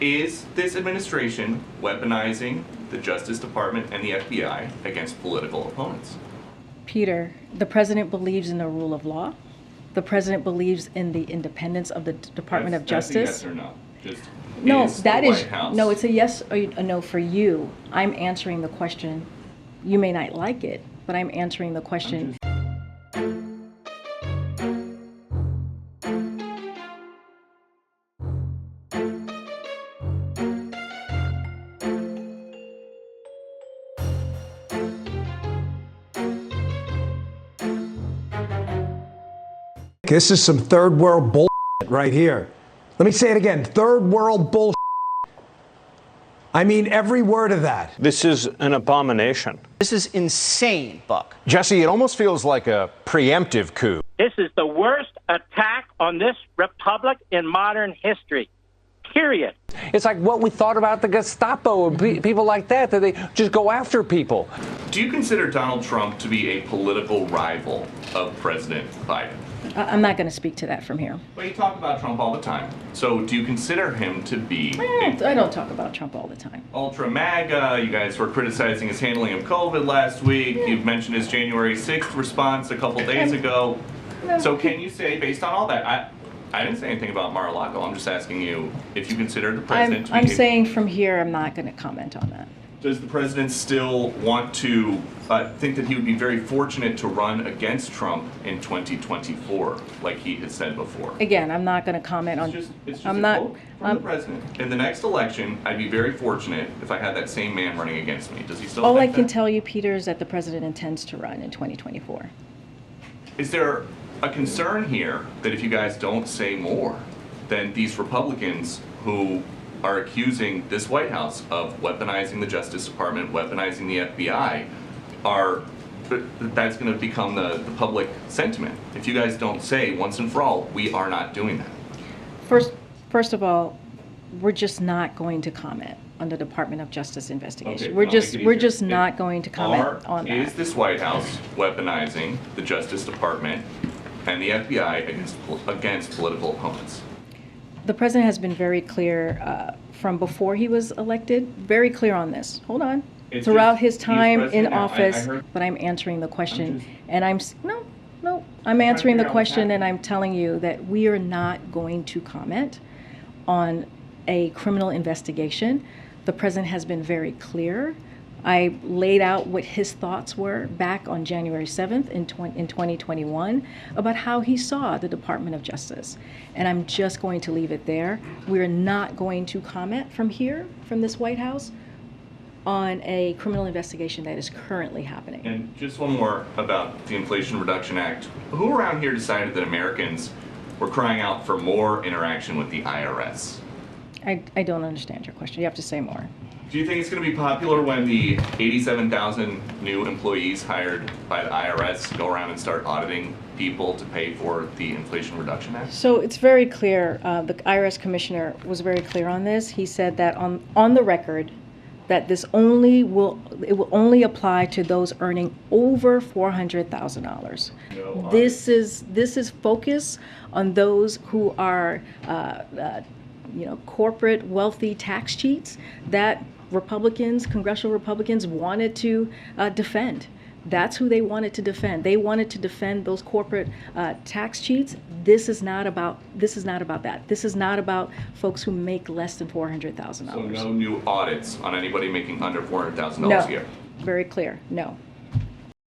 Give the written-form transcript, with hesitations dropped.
Is this administration weaponizing the Justice Department and the FBI against political opponents? Peter, the president believes in the rule of law. The president believes in the independence of the Department of Justice. That's a yes or no? Just No, is that the is White House. no. It's a yes or a no for you. I'm answering the question. You may not like it, but I'm answering the question. This is some third world bullshit right here. Let me say it again. Third world bullshit. I mean every word of that. This is an abomination. This is insane, Buck. Jesse, it almost feels like a preemptive coup. This is the worst attack on this republic in modern history. Period. It's like what we thought about the Gestapo and people like that they just go after people. Do you consider Donald Trump to be a political rival of President Biden? I'm not going to speak to that from here. Well, you talk about Trump all the time. So do you consider him to be I don't talk about Trump all the time. ultra MAGA? You guys were criticizing his handling of COVID last week. You've mentioned his January 6th response a couple days ago. So can you say, based on all that, I didn't say anything about Mar-A-Lago. I'm just asking you if you consider the president to be... I'm saying from here, I'm not going to comment on that. Does the president still want to think that he would be very fortunate to run against Trump in 2024, like he has said before? Again, I'm not going to comment on... It's just I'm a not... quote from the president. In the next election, I'd be very fortunate if I had that same man running against me. Does he still All I think can that? tell you, Peter, is that the president intends to run in 2024. Is there a concern here that if you guys don't say more, then these Republicans who are accusing this White House of weaponizing the Justice Department, weaponizing the FBI, that's going to become the public sentiment? If you guys don't say once and for all, we are not doing that. First of all, we're just not going to comment on the Department of Justice investigation. Okay, we're just not going to comment on that. Is this White House weaponizing the Justice Department and the FBI against political opponents? The president has been very clear from before he was elected, very clear on this. Hold on. Throughout his time in office, but I'm answering the question, and I'm answering the question, and I'm telling you that we are not going to comment on a criminal investigation. The president has been very clear. I laid out what his thoughts were back on January 7th in 2021 about how he saw the Department of Justice. And I'm just going to leave it there. We're not going to comment from here, from this White House, on a criminal investigation that is currently happening. And just one more about the Inflation Reduction Act. Who around here decided that Americans were crying out for more interaction with the IRS? I don't understand your question. You have to say more. Do you think it's going to be popular when the 87,000 new employees hired by the IRS go around and start auditing people to pay for the Inflation Reduction Act? So it's very clear. The IRS commissioner was very clear on this. He said that on the record that this will only apply to those earning over $400,000. No, this is focus on those who are corporate wealthy tax cheats that congressional Republicans wanted to defend. That's who they wanted to defend. They wanted to defend those corporate tax cheats. This is not about that. This is not about folks who make less than $400,000. So no new audits on anybody making under $400,000 a year? Very clear, no.